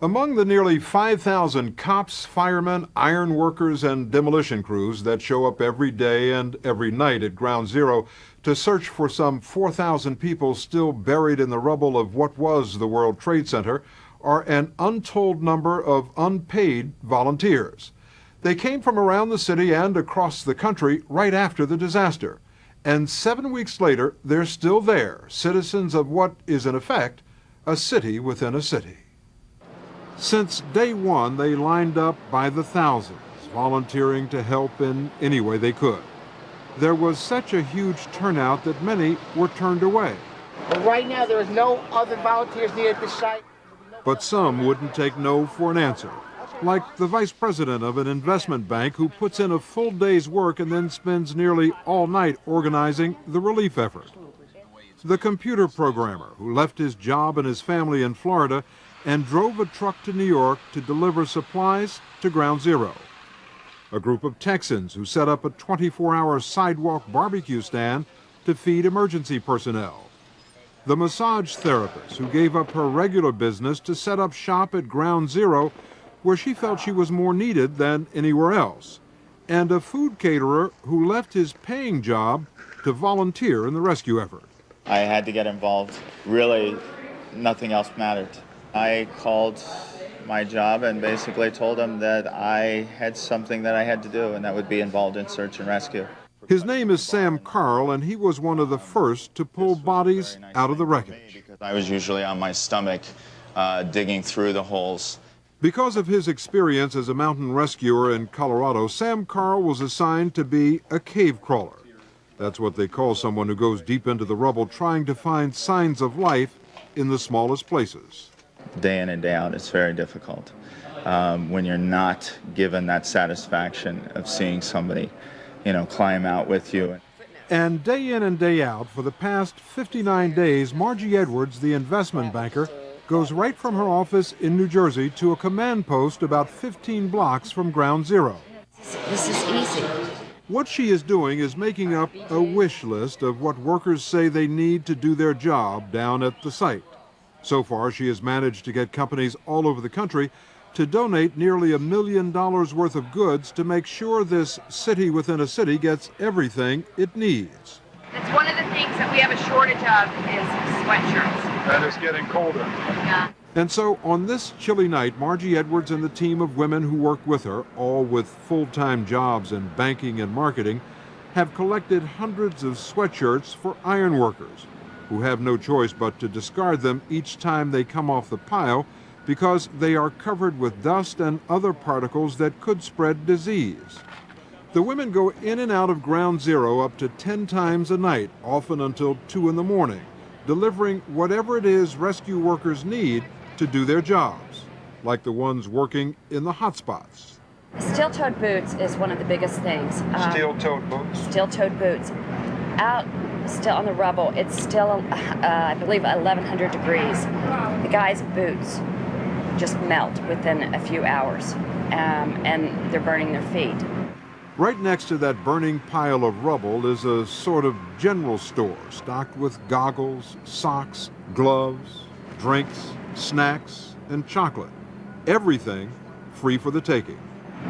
Among the nearly 5,000 cops, firemen, iron workers, and demolition crews that show up every day and every night at Ground Zero to search for some 4,000 people still buried in the rubble of what was the World Trade Center are an untold number of unpaid volunteers. They came from around the city and across the country right after the disaster. And 7 weeks later, they're still there, citizens of what is in effect a city within a city. Since day one, they lined up by the thousands, volunteering to help in any way they could. There was such a huge turnout that many were turned away. But right now, there is no other volunteers near this site. But some wouldn't take no for an answer, like the vice president of an investment bank who puts in a full day's work and then spends nearly all night organizing the relief effort. The computer programmer who left his job and his family in Florida and drove a truck to New York to deliver supplies to Ground Zero. A group of Texans who set up a 24-hour sidewalk barbecue stand to feed emergency personnel. The massage therapist who gave up her regular business to set up shop at Ground Zero where she felt she was more needed than anywhere else. And a food caterer who left his paying job to volunteer in the rescue effort. I had to get involved. Really, nothing else mattered. I called my job and basically told them that I had something that I had to do, and that would be involved in search and rescue. His name is Sam Carl, and he was one of the first to pull bodies out of the wreckage. I was usually on my stomach digging through the holes. Because of his experience as a mountain rescuer in Colorado, Sam Carl was assigned to be a cave crawler. That's what they call someone who goes deep into the rubble trying to find signs of life in the smallest places. Day in and day out, it's very difficult when you're not given that satisfaction of seeing somebody, climb out with you. And day in and day out, for the past 59 days, Margie Edwards, the investment banker, goes right from her office in New Jersey to a command post about 15 blocks from Ground Zero. This is easy. What she is doing is making up a wish list of what workers say they need to do their job down at the site. So far, she has managed to get companies all over the country to donate nearly $1 million worth of goods to make sure this city within a city gets everything it needs. That's one of the things that we have a shortage of is sweatshirts. And it's getting colder. Yeah. And so on this chilly night, Margie Edwards and the team of women who work with her, all with full-time jobs in banking and marketing, have collected hundreds of sweatshirts for iron workers, who have no choice but to discard them each time they come off the pile because they are covered with dust and other particles that could spread disease. The women go in and out of Ground Zero up to 10 times a night, often until 2 in the morning, delivering whatever it is rescue workers need to do their jobs, like the ones working in the hot spots. Steel-toed boots is one of the biggest things. Steel-toed boots? Steel-toed boots. Out still on the rubble, it's still, I believe, 1,100 degrees. The guys' boots just melt within a few hours, and they're burning their feet. Right next to that burning pile of rubble is a sort of general store stocked with goggles, socks, gloves, drinks, snacks, and chocolate. Everything free for the taking.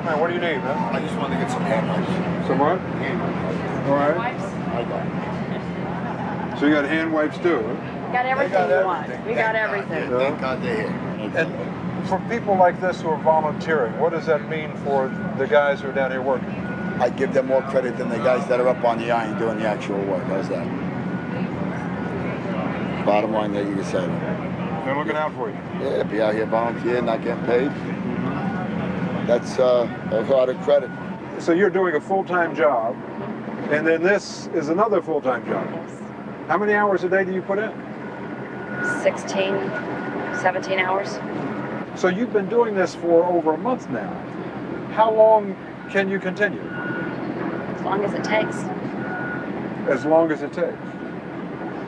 What do you need, man? I just wanted to get some hand wipes. Some what? Hand wipes. All right. I got it. So you got hand wipes too, huh? Got everything you want. We got everything. Thank God they're here. And for people like this who are volunteering, what does that mean for the guys who are down here working? I give them more credit than the guys that are up on the iron doing the actual work. How's that? Bottom line that you can say. They're looking out for you. Yeah, be out here volunteering, not getting paid. That's a lot of credit. So you're doing a full-time job, and then this is another full-time job. Yes. How many hours a day do you put in? 16, 17 hours. So you've been doing this for over a month now. How long can you continue? As long as it takes. As long as it takes.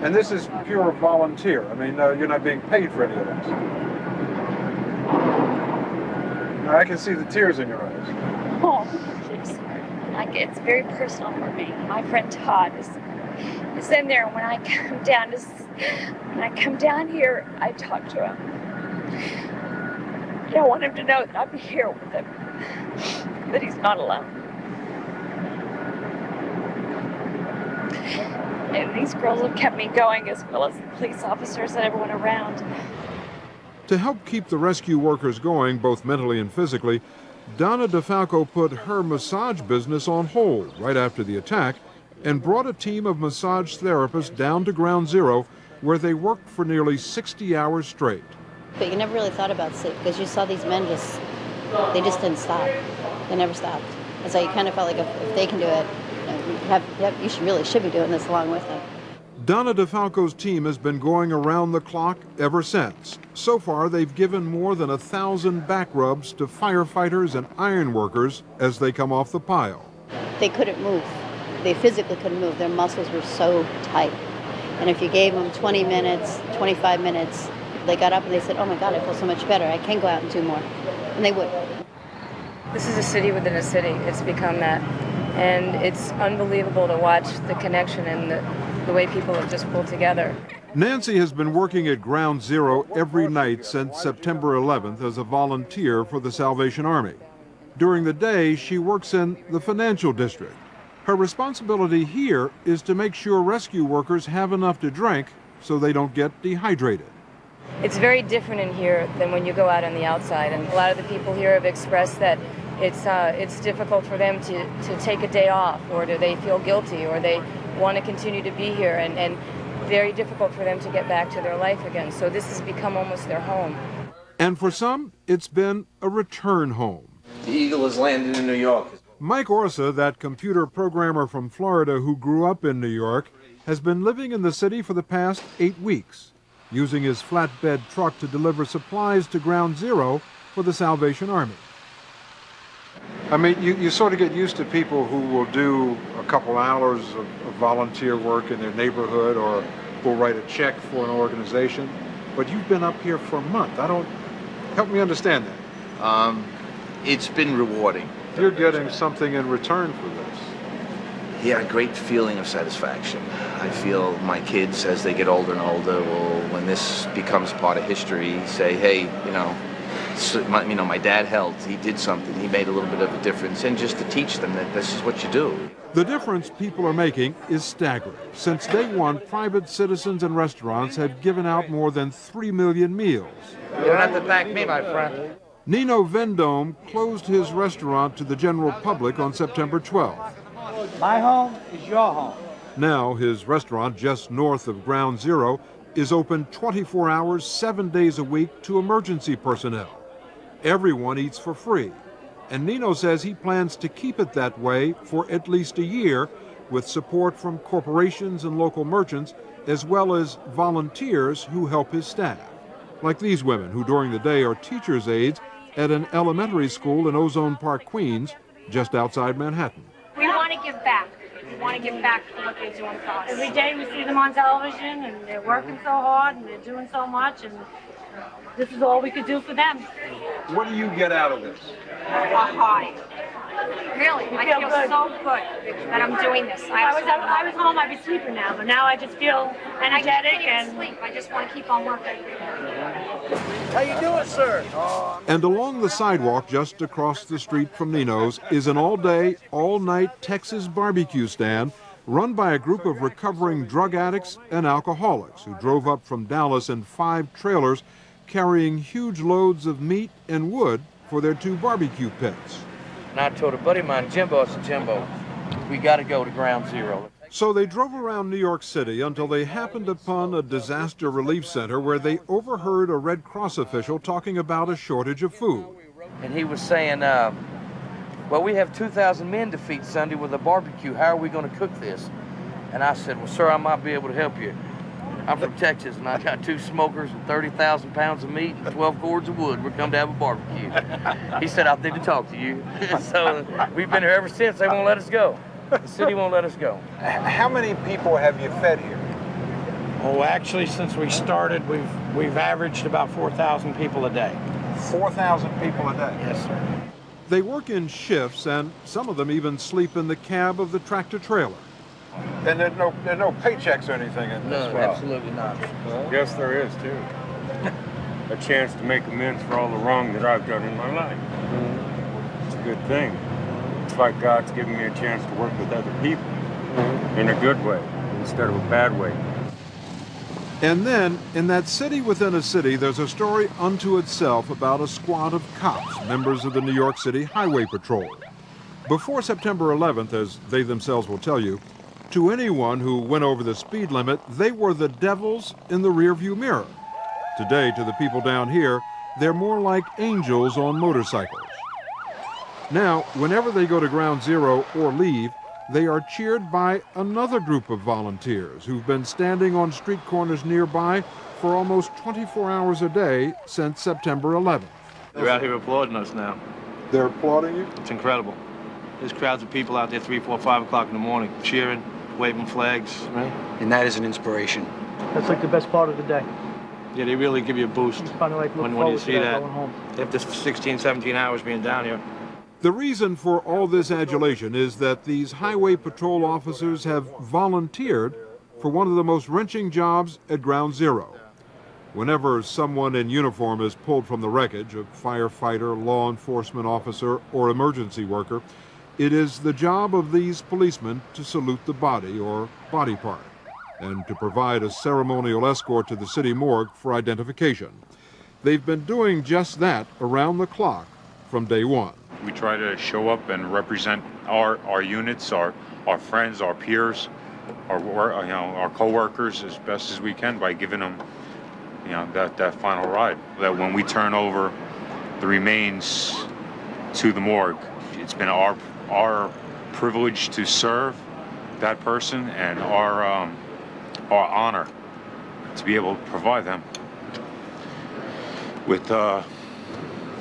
And this is pure volunteer. I mean, you're not being paid for any of this. Now, I can see the tears in your eyes. Oh, it's very personal for me. My friend Todd is in there. When I come down here, I talk to him. I want him to know that I'm here with him, that he's not alone. And these girls have kept me going, as well as the police officers and everyone around. To help keep the rescue workers going, both mentally and physically, Donna DeFalco put her massage business on hold right after the attack and brought a team of massage therapists down to Ground Zero, where they worked for nearly 60 hours straight. But you never really thought about sleep because you saw these men they just didn't stop. They never stopped. And so you kind of felt like if they can do it, you should be doing this along with them. Donna DeFalco's team has been going around the clock ever since. So far, they've given more than 1,000 back rubs to firefighters and iron workers as they come off the pile. They couldn't move. They physically couldn't move. Their muscles were so tight. And if you gave them 20 minutes, 25 minutes, they got up and they said, oh my God, I feel so much better. I can go out and do more. And they would. This is a city within a city. It's become that. And it's unbelievable to watch the connection and the way people have just pulled together. Nancy has been working at Ground Zero every night since September 11th as a volunteer for the Salvation Army. During the day, she works in the financial district. Her responsibility here is to make sure rescue workers have enough to drink so they don't get dehydrated. It's very different in here than when you go out on the outside, and a lot of the people here have expressed that it's difficult for them to take a day off, or do they feel guilty, or they want to continue to be here, and very difficult for them to get back to their life again. So this has become almost their home. And for some, it's been a return home. The Eagle has landed in New York. Mike Orsa, that computer programmer from Florida who grew up in New York, has been living in the city for the past 8 weeks, using his flatbed truck to deliver supplies to Ground Zero for the Salvation Army. I mean, you sort of get used to people who will do a couple hours of volunteer work in their neighborhood or will write a check for an organization, but you've been up here for a month. Help me understand that. It's been rewarding. You're getting something in return for this. Yeah, a great feeling of satisfaction. I feel my kids, as they get older and older, will, when this becomes part of history, say, hey, my dad helped, he did something, he made a little bit of a difference, and just to teach them that this is what you do. The difference people are making is staggering. Since day one, private citizens and restaurants have given out more than 3 million meals. You don't have to thank me, my friend. Nino Vendome closed his restaurant to the general public on September 12th. My home is your home. Now, his restaurant just north of Ground Zero is open 24 hours, 7 days a week to emergency personnel. Everyone eats for free, and Nino says he plans to keep it that way for at least a year, with support from corporations and local merchants, as well as volunteers who help his staff, like these women who during the day are teachers' aides at an elementary school in Ozone Park, Queens, just outside Manhattan. We want to give back. We want to give back for what they're doing for us. Every day we see them on television, and they're working so hard, and they're doing so much, and this is all we could do for them. What do you get out of this? A high. Really, I feel good. so good that I'm doing this. I was home, I'd be sleeping now, but now I just feel energetic I can't even sleep. I just want to keep on working. How you doing, sir? And along the sidewalk just across the street from Nino's is an all-day, all-night Texas barbecue stand run by a group of recovering drug addicts and alcoholics who drove up from Dallas in 5 trailers carrying huge loads of meat and wood for their 2 barbecue pits. And I told a buddy of mine, Jimbo, I said, Jimbo, we got to go to Ground Zero. So they drove around New York City until they happened upon a disaster relief center where they overheard a Red Cross official talking about a shortage of food. And he was saying, well, we have 2,000 men to feed Sunday with a barbecue. How are we going to cook this? And I said, well, sir, I might be able to help you. I'm from Texas, and I got 2 smokers and 30,000 pounds of meat and 12 cords of wood. We're come to have a barbecue. He said, I need to talk to you. So we've been here ever since. They won't let us go. The city won't let us go. How many people have you fed here? Oh, actually, since we started, we've averaged about 4,000 people a day. 4,000 people a day? Yes, sir. They work in shifts, and some of them even sleep in the cab of the tractor-trailer. And there are no paychecks or anything in this? No, absolutely not. Well, yes, there is, too. a chance to make amends for all the wrong that I've done in my life. It's a good thing. It's like God's giving me a chance to work with other people in a good way instead of a bad way. And then, in that city within a city, there's a story unto itself about a squad of cops, members of the New York City Highway Patrol. Before September 11th, as they themselves will tell you, to anyone who went over the speed limit, they were the devils in the rearview mirror. Today, to the people down here, they're more like angels on motorcycles. Now, whenever they go to ground zero or leave, they are cheered by another group of volunteers who've been standing on street corners nearby for almost 24 hours a day since September 11th. They're out here applauding us now. They're applauding you? It's incredible. There's crowds of people out there 3, 4, 5 o'clock in the morning cheering, waving flags, right? And that is an inspiration. That's like the best part of the day. Yeah, they really give you a boost Kind of like when you see that. Going home. After 16, 17 hours being down here. The reason for all this adulation is that these highway patrol officers have volunteered for one of the most wrenching jobs at Ground Zero. Whenever someone in uniform is pulled from the wreckage, a firefighter, law enforcement officer, or emergency worker, it is the job of these policemen to salute the body or body part and to provide a ceremonial escort to the city morgue for identification. They've been doing just that around the clock from day one. We try to show up and represent our units, our friends, our peers, our co-workers as best as we can by giving them, that final ride. That when we turn over the remains to the morgue, it's been our privilege to serve that person and our honor to be able to provide them with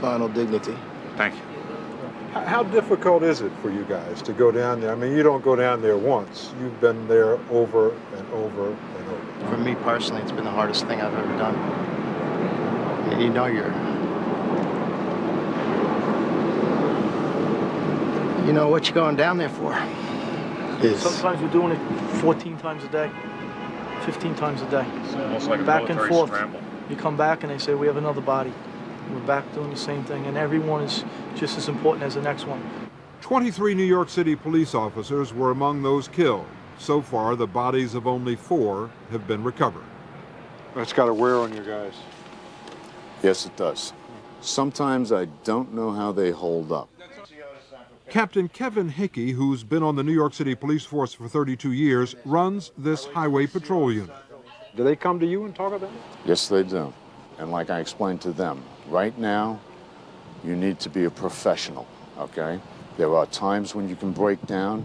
final dignity. Thank you. How difficult is it for you guys to go down there? I mean, you don't go down there once. You've been there over and over and over. For me personally, it's been the hardest thing I've ever done. And you know what you're going down there for. Sometimes we're doing it 14 times a day, 15 times a day. It's almost like a back and military forth. scramble. You come back and they say, we have another body. We're back doing the same thing, and everyone is just as important as the next one. 23 New York City police officers were among those killed. So far, the bodies of only 4 have been recovered. That's got to wear on you guys. Yes, it does. Sometimes I don't know how they hold up. Captain Kevin Hickey, who's been on the New York City police force for 32 years, runs this highway patrol unit. Do they come to you and talk about it? Yes, they do. And like I explained to them, right now, you need to be a professional, okay? There are times when you can break down,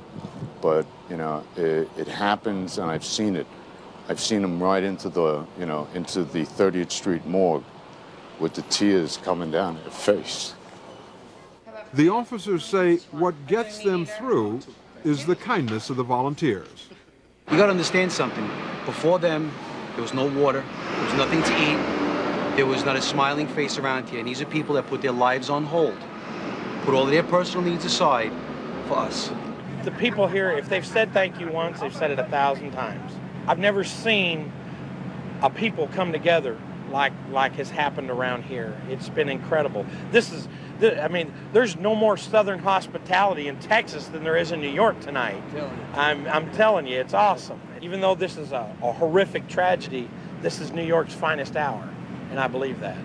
but, it happens, and I've seen it. I've seen them right into the, into the 30th Street morgue with the tears coming down their face. The officers say what gets them through is the kindness of the volunteers. You got to understand something. Before them, there was no water, there was nothing to eat, there was not a smiling face around here. And these are people that put their lives on hold, put all of their personal needs aside for us. The people here, if they've said thank you once, they've said it 1,000 times. I've never seen a people come together like has happened around here. It's been incredible. There's no more Southern hospitality in Texas than there is in New York tonight. I'm telling you, it's awesome. Even though this is a horrific tragedy, this is New York's finest hour, and I believe that.